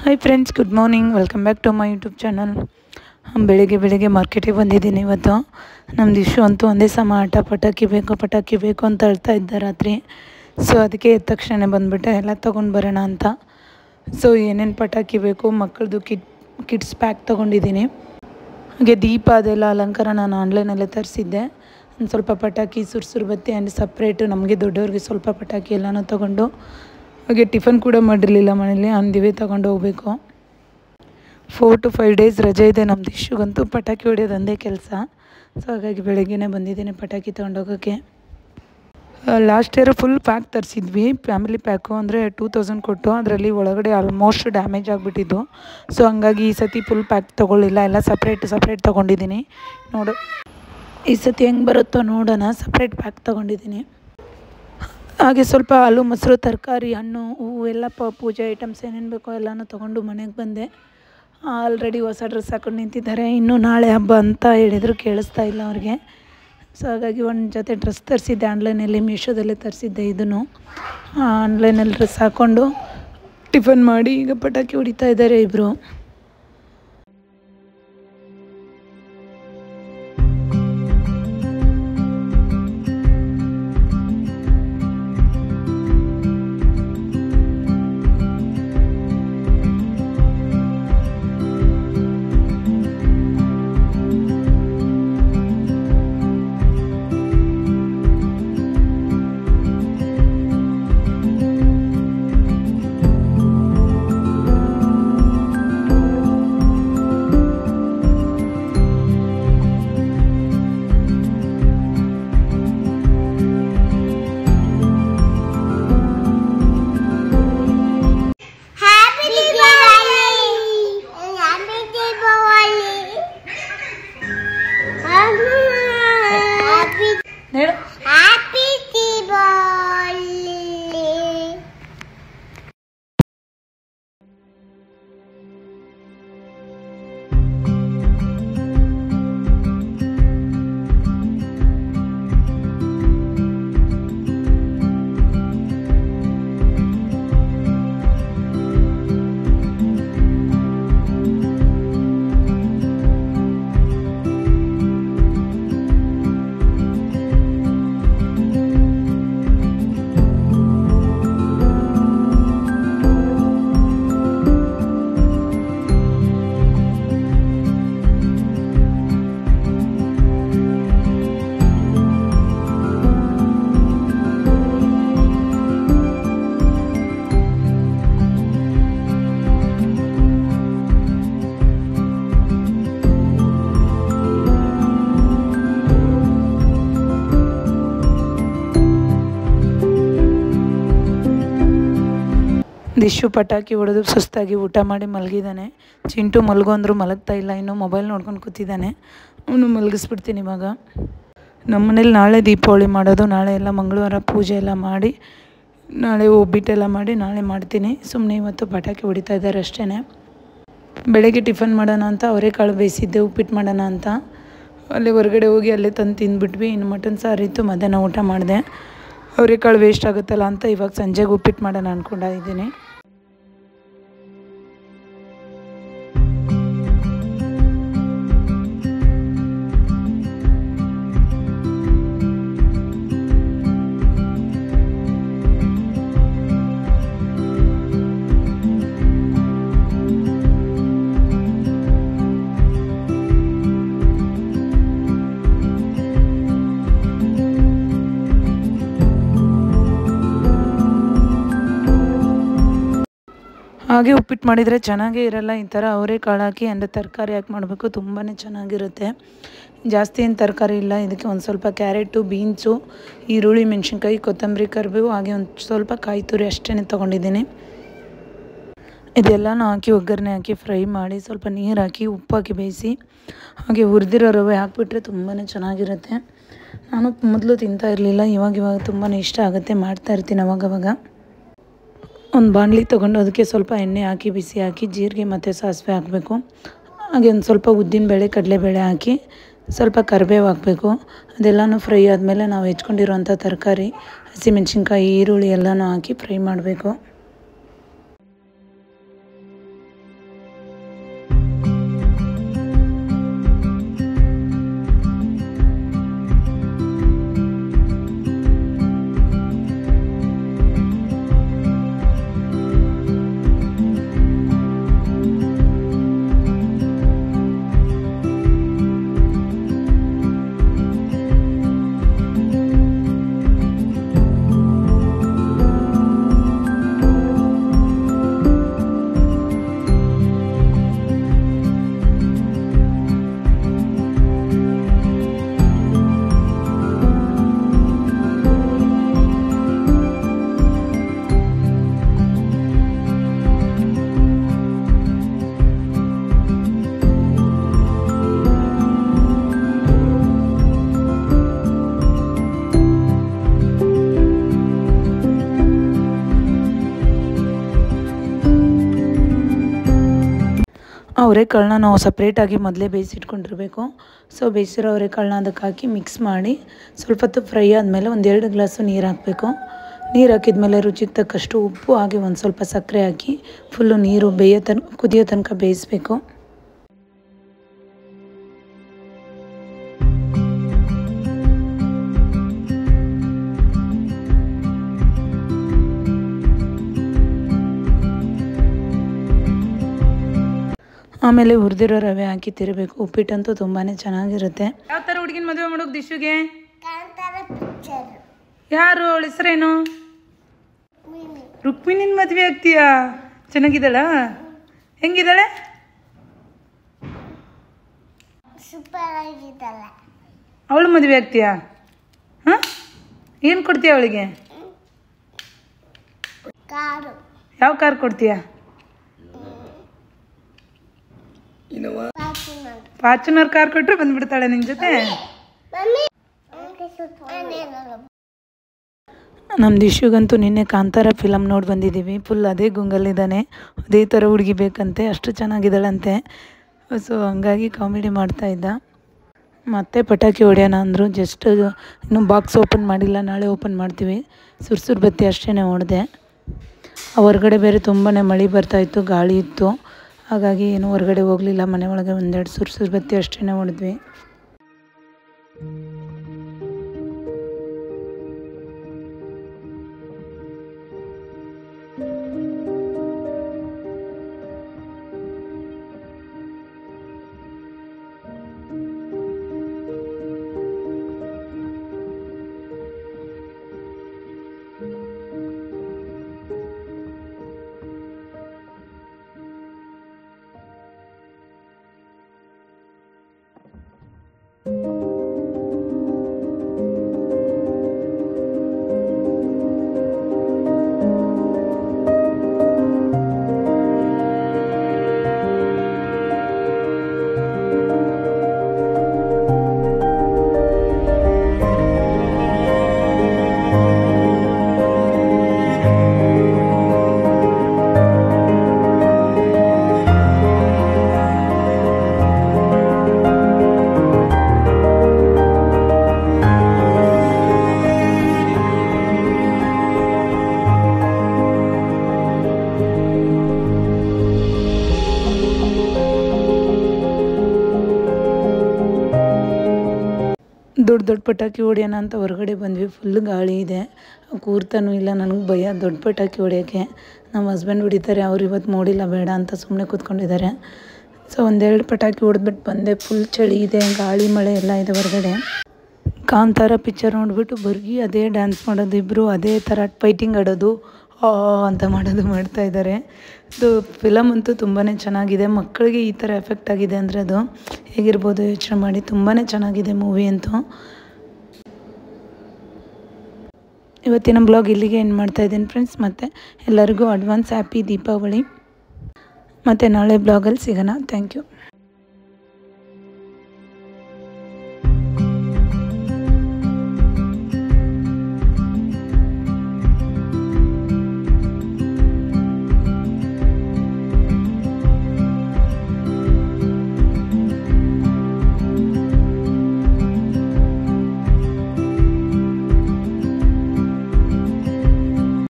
Hi friends, good morning. Welcome back to my YouTube channel. ಬೆಳಿಗ್ಗೆ ಮಾರ್ಕೆಟಿಗೆ ಬಂದಿದ್ದೀನಿ ಇವತ್ತು. ನಮ್ಮದು ಇಶ್ಯೂ ಅಂತೂ ಒಂದೇ ಸಮ ಪಟಾಕಿ ಬೇಕು ಅಂತ ಹೇಳ್ತಾ ಇದ್ದ ರಾತ್ರಿ. ಸೊ ಅದಕ್ಕೆ ಎದ್ದ ತಕ್ಷಣ ಬಂದುಬಿಟ್ಟೆ ಎಲ್ಲ ತೊಗೊಂಡು ಬರೋಣ ಅಂತ. ಸೊ ಏನೇನು ಪಟಾಕಿ ಬೇಕು, ಮಕ್ಕಳದು ಕಿಡ್ಸ್ ಪ್ಯಾಕ್ ತೊಗೊಂಡಿದ್ದೀನಿ. ಹಾಗೆ ದೀಪ ಅದೆಲ್ಲ ಅಲಂಕಾರ ನಾನು ಆನ್ಲೈನಲ್ಲೇ ತರಿಸಿದ್ದೆ. ಒಂದು ಸ್ವಲ್ಪ ಪಟಾಕಿ, ಸುರ್ಸುರು ಬತ್ತಿ ಆ್ಯಂಡ್ ಸಪ್ರೇಟು ನಮಗೆ ದೊಡ್ಡವ್ರಿಗೆ ಸ್ವಲ್ಪ ಪಟಾಕಿ ಎಲ್ಲನೂ ತೊಗೊಂಡು, ಹಾಗೆ ಟಿಫನ್ ಕೂಡ ಮಾಡಿರಲಿಲ್ಲ ಮನೇಲಿ, ಅಂದಿವೇ ತೊಗೊಂಡು ಹೋಗಬೇಕು. 4 to 5 days ರಜೆ ಇದೆ ನಮ್ಮದು. ಇಶ್ಯೂಗಂತೂ ಪಟಾಕಿ ಹೊಡೆಯೋದು ಒಂದೇ ಕೆಲಸ. ಸೊ ಹಾಗಾಗಿ ಬೆಳಗ್ಗೆನೇ ಬಂದಿದ್ದೀನಿ ಪಟಾಕಿ ತೊಗೊಂಡೋಗೋಕ್ಕೆ. ಲಾಸ್ಟ್ ಇಯರ್ ಫುಲ್ ಪ್ಯಾಕ್ ತರಿಸಿದ್ವಿ, ಫ್ಯಾಮಿಲಿ ಪ್ಯಾಕು, ಅಂದರೆ 2000 ಕೊಟ್ಟು. ಅದರಲ್ಲಿ ಒಳಗಡೆ ಆಲ್ಮೋಸ್ಟ್ ಡ್ಯಾಮೇಜ್ ಆಗಿಬಿಟ್ಟಿದ್ದು. ಸೊ ಹಂಗಾಗಿ ಈ ಸತಿ ಫುಲ್ ಪ್ಯಾಕ್ ತೊಗೊಳ್ಳಿಲ್ಲ, ಎಲ್ಲ ಸಪ್ರೇಟ್ ತೊಗೊಂಡಿದ್ದೀನಿ. ಈ ಸತಿ ಹೆಂಗೆ ಬರುತ್ತೋ ನೋಡೋಣ, ಸಪ್ರೇಟ್ ಪ್ಯಾಕ್ ತೊಗೊಂಡಿದ್ದೀನಿ. ಹಾಗೆ ಸ್ವಲ್ಪ ಹಾಲು, ಮೊಸರು, ತರಕಾರಿ, ಹಣ್ಣು, ಹೂವು ಎಲ್ಲ ಪೂಜೆ ಐಟಮ್ಸ್ ಏನೇನು ಬೇಕೋ ಎಲ್ಲನೂ ತೊಗೊಂಡು ಮನೆಗೆ ಬಂದೆ. ಆಲ್ರೆಡಿ ಹೊಸ ಡ್ರೆಸ್ ಹಾಕೊಂಡು ನಿಂತಿದ್ದಾರೆ. ಇನ್ನೂ ನಾಳೆ ಹಬ್ಬ ಅಂತ ಹೇಳಿದರು, ಕೇಳಿಸ್ತಾ ಇಲ್ಲ ಅವ್ರಿಗೆ. ಸೊ ಹಾಗಾಗಿ ಒಂದು ಜೊತೆ ಡ್ರೆಸ್ ತರಿಸಿದ್ದೆ ಆನ್ಲೈನಲ್ಲಿ, ಮೀಶೋದಲ್ಲೇ ತರಿಸಿದ್ದೆ. ಇದನ್ನು ಆನ್ಲೈನಲ್ಲಿ ಡ್ರೆಸ್ ಹಾಕ್ಕೊಂಡು ಟಿಫನ್ ಮಾಡಿ ಈಗ ಪಟಾಕಿ ಹೊಡಿತಾ ಇದ್ದಾರೆ ಇಬ್ಬರು. ದಿಶು ಪಟಾಕಿ ಹೊಡೆದು ಸುಸ್ತಾಗಿ ಊಟ ಮಾಡಿ ಮಲಗಿದ್ದಾನೆ. ಚಿಂಟು ಮಲಗು ಅಂದರೂ ಮಲಗ್ತಾ ಇಲ್ಲ, ಇನ್ನೂ ಮೊಬೈಲ್ ನೋಡ್ಕೊಂಡು ಕೂತಿದ್ದಾನೆ. ಅವನು ಮಲಗಿಸ್ಬಿಡ್ತೀನಿ ಇವಾಗ. ನಮ್ಮ ಮನೇಲಿ ನಾಳೆ ದೀಪಾವಳಿ ಮಾಡೋದು. ನಾಳೆ ಎಲ್ಲ ಮಂಗಳವಾರ ಪೂಜೆ ಎಲ್ಲ ಮಾಡಿ, ನಾಳೆ ಒಬ್ಬಿಟ್ಟೆಲ್ಲ ಮಾಡಿ ನಾಳೆ ಮಾಡ್ತೀನಿ. ಸುಮ್ಮನೆ ಇವತ್ತು ಪಟಾಕಿ ಹೊಡಿತಾ ಇದ್ದಾರೆ ಅಷ್ಟೇ. ಬೆಳಗ್ಗೆ ಟಿಫನ್ ಮಾಡೋಣ ಅಂತ ಅವರೆಕಾಳು ಬೇಯಿಸಿದ್ದೆ, ಉಪ್ಪಿಟ್ಟು ಮಾಡೋಣ ಅಂತ. ಅಲ್ಲೇ ಹೊರಗಡೆ ಹೋಗಿ ಅಲ್ಲೇ ತಂದು ತಿಂದುಬಿಟ್ವಿ. ಇನ್ನು ಮಟನ್ ಸಾರಿತ್ತು, ಮಧ್ಯಾಹ್ನ ಊಟ ಮಾಡಿದೆ. ಅವರೆಕಾಳು ವೇಸ್ಟ್ ಆಗುತ್ತಲ್ಲ ಅಂತ ಇವಾಗ ಸಂಜೆಗೆ ಉಪ್ಪಿಟ್ಟು ಮಾಡೋಣ ಅಂದ್ಕೊಂಡಿದ್ದೀನಿ. ಹಾಗೆ ಉಪ್ಪಿಟ್ಟು ಮಾಡಿದರೆ ಚೆನ್ನಾಗೇ ಇರಲ್ಲ. ಈ ಥರ ಅವರೆಕಾಳು ಹಾಕಿ ಅಂದರೆ ತರಕಾರಿ ಹಾಕಿ ಮಾಡಬೇಕು, ತುಂಬಾ ಚೆನ್ನಾಗಿರುತ್ತೆ. ಜಾಸ್ತಿ ಏನು ತರಕಾರಿ ಇಲ್ಲ ಇದಕ್ಕೆ. ಒಂದು ಸ್ವಲ್ಪ ಕ್ಯಾರೆಟು, ಬೀನ್ಸು, ಈರುಳ್ಳಿ, ಮೆಣಸಿನ್ಕಾಯಿ, ಕೊತ್ತಂಬರಿ, ಕರಿಬೇವು, ಹಾಗೆ ಒಂದು ಸ್ವಲ್ಪ ಕಾಯಿ ತುರಿ ಅಷ್ಟೇ ತೊಗೊಂಡಿದ್ದೀನಿ. ಇದೆಲ್ಲನೂ ಹಾಕಿ ಒಗ್ಗರಣೆ ಹಾಕಿ ಫ್ರೈ ಮಾಡಿ, ಸ್ವಲ್ಪ ನೀರು ಹಾಕಿ ಉಪ್ಪು ಹಾಕಿ ಬೇಯಿಸಿ, ಹಾಗೆ ಹುರಿದಿರೋ ರವೆ ಹಾಕಿಬಿಟ್ರೆ ತುಂಬಾ ಚೆನ್ನಾಗಿರುತ್ತೆ. ನಾನು ಮೊದಲು ತಿಂತಾ ಇರಲಿಲ್ಲ, ಇವಾಗ ತುಂಬಾ ಇಷ್ಟ ಆಗುತ್ತೆ, ಮಾಡ್ತಾಯಿರ್ತೀನಿ ಅವಾಗವಾಗ. ಒಂದು ಬಾಣಲಿ ತೊಗೊಂಡು ಅದಕ್ಕೆ ಸ್ವಲ್ಪ ಎಣ್ಣೆ ಹಾಕಿ ಬಿಸಿ ಹಾಕಿ ಜೀರಿಗೆ ಮತ್ತು ಸಾಸಿವೆ ಹಾಕಬೇಕು. ಹಾಗೆ ಒಂದು ಸ್ವಲ್ಪ ಉದ್ದಿನಬೇಳೆ, ಕಡಲೆಬೇಳೆ ಹಾಕಿ ಸ್ವಲ್ಪ ಕರಿಬೇವು ಹಾಕಬೇಕು. ಅದೆಲ್ಲನೂ ಫ್ರೈ ಆದಮೇಲೆ ನಾವು ಹೆಚ್ಕೊಂಡಿರೋಂಥ ತರಕಾರಿ, ಹಸಿಮೆಣಸಿನ್ಕಾಯಿ, ಈರುಳ್ಳಿ ಎಲ್ಲನೂ ಹಾಕಿ ಫ್ರೈ ಮಾಡಬೇಕು. ಅವರೆಕಾಳನ್ನ ನಾವು ಸಪ್ರೇಟಾಗಿ ಮೊದಲೇ ಬೇಯಿಸಿಟ್ಕೊಂಡಿರಬೇಕು. ಸೊ ಬೇಯಿಸಿರೋ ಅವರೆಕಾಳನ್ನ ಅದಕ್ಕೆ ಹಾಕಿ ಮಿಕ್ಸ್ ಮಾಡಿ ಸ್ವಲ್ಪ ಹೊತ್ತು ಫ್ರೈ ಆದಮೇಲೆ 1-2 ಗ್ಲಾಸು ನೀರು ಹಾಕಬೇಕು. ನೀರು ಹಾಕಿದ್ಮೇಲೆ ರುಚಿಗೆ ತಕ್ಕಷ್ಟು ಉಪ್ಪು ಹಾಗೆ ಒಂದು ಸ್ವಲ್ಪ ಸಕ್ಕರೆ ಹಾಕಿ ಫುಲ್ಲು ನೀರು ಕುದಿಯೋ ತನಕ ಬೇಯಿಸಬೇಕು. ಆಮೇಲೆ ಹುರಿದಿರೋ ರವೆ ಹಾಕಿ ತಿರಬೇಕು. ಉಪ್ಪಿಟ್ಟಂತೂ ತುಂಬಾ ಚೆನ್ನಾಗಿರುತ್ತೆ. ಯಾವ ಥರ ಹುಡುಗಿನ ಮದುವೆ ಮಾಡೋಕೆ ದಿಶುಗೆ? ಯಾರು ಅವಳ ಹೆಸರೇನು? ರುಕ್ಮಿಣಿನ ಮದುವೆ ಆಗ್ತೀಯಾ? ಚೆನ್ನಾಗಿದ್ದಾಳ? ಹೆಂಗಿದ್ದಾಳೆ? ಅವಳು ಮದುವೆ ಆಗ್ತೀಯಾ? ಹಾಂ, ಏನು ಕೊಡ್ತೀಯ ಅವಳಿಗೆ? ಯಾವ ಕಾರ್ ಕೊಡ್ತೀಯಾ? ಫಾರ್ಚುನರ್ ಕಾರ್ ಕೊಟ್ಟರೆ ಬಂದ್ಬಿಡ್ತಾಳೆ ನಿನ್ನ ಜೊತೆ? ನಮ್ಮ ದಿಶುಗಂತೂ ನಿನ್ನೆ ಕಾಂತಾರ ಫಿಲಮ್ ನೋಡಿ ಬಂದಿದ್ದೀವಿ. ಫುಲ್ ಅದೇ ಗುಂಗಲ್ಲಿದ್ದಾನೆ, ಅದೇ ಥರ ಹುಡುಗಿ ಬೇಕಂತೆ, ಅಷ್ಟು ಚೆನ್ನಾಗಿದ್ದಾಳಂತೆ. ಸೊ ಹಂಗಾಗಿ ಕಾಮಿಡಿ ಮಾಡ್ತಾಯಿದ್ದ. ಮತ್ತೆ ಪಟಾಕಿ ಹೊಡೆಯೋಣ ಅಂದರು. ಜಸ್ಟ್ ಇನ್ನೂ ಬಾಕ್ಸ್ ಓಪನ್ ಮಾಡಿಲ್ಲ, ನಾಳೆ ಓಪನ್ ಮಾಡ್ತೀವಿ. ಸುರ್ಸುರು ಬತ್ತಿ ಅಷ್ಟೇ ಹೊಡೆದೆ. ಹೊರಗಡೆ ಬೇರೆ ತುಂಬಾ ಮಳೆ ಬರ್ತಾಯಿತ್ತು, ಗಾಳಿ ಇತ್ತು. ಹಾಗಾಗಿ ಏನು ಹೊರಗಡೆ ಹೋಗಲಿಲ್ಲ, ಮನೆ ಒಳಗೆ 1-2 ಸುರ್ಸುರು ಬತ್ತಿ ಅಷ್ಟೇ ಹೊಡೆದ್ವಿ. ದೊಡ್ಡ ಪಟಾಕಿ ಹೊಡೆಯೋಣ ಅಂತ ಹೊರಗಡೆ ಬಂದ್ವಿ. ಫುಲ್ ಗಾಳಿ ಇದೆ, ಕೂರ್ತಾನೂ ಇಲ್ಲ. ನನಗೆ ಭಯ ದೊಡ್ಡ ಪಟಾಕಿ ಹೊಡೆಯೋಕ್ಕೆ. ನಮ್ಮ ಹಸ್ಬೆಂಡ್ ಹೊಡಿತಾರೆ, ಅವ್ರು ಇವತ್ತು ನೋಡಿಲ್ಲ ಬೇಡ ಅಂತ ಸುಮ್ಮನೆ ಕೂತ್ಕೊಂಡಿದ್ದಾರೆ. ಸೊ 1-2 ಪಟಾಕಿ ಹೊಡೆದ್ಬಿಟ್ಟು ಬಂದೆ. ಫುಲ್ ಚಳಿ ಇದೆ, ಗಾಳಿ ಮಳೆ ಎಲ್ಲ ಇದೆ ಹೊರಗಡೆ. ಕಾಂತಾರ ಪಿಕ್ಚರ್ ನೋಡಿಬಿಟ್ಟು ಬರೀ ಅದೇ ಡ್ಯಾನ್ಸ್ ಮಾಡೋದು, ಇಬ್ಬರು ಅದೇ ಥರ ಫೈಟಿಂಗ್ ಆಡೋದು, ಅಂತ ಮಾಡ್ತಾಯಿದ್ದಾರೆ. ಇದು ಫಿಲಮ್ ಅಂತೂ ತುಂಬಾ ಚೆನ್ನಾಗಿದೆ. ಮಕ್ಕಳಿಗೆ ಈ ಥರ ಎಫೆಕ್ಟ್ ಆಗಿದೆ ಅಂದರೆ ಅದು ಹೇಗಿರ್ಬೋದು ಯೋಚನೆ ಮಾಡಿ. ತುಂಬಾ ಚೆನ್ನಾಗಿದೆ ಮೂವಿ ಅಂತೂ. ಇವತ್ತಿನ ಬ್ಲಾಗ್ ಇಲ್ಲಿಗೆ ಎಂಡ್ ಮಾಡ್ತಾಯಿದ್ದೀನಿ ಫ್ರೆಂಡ್ಸ್. ಮತ್ತು ಎಲ್ಲರಿಗೂ ಅಡ್ವಾನ್ಸ್ ಹ್ಯಾಪಿ ದೀಪಾವಳಿ. ಮತ್ತು ನಾಳೆ ಬ್ಲಾಗಲ್ಲಿ ಸಿಗೋಣ. Thank you.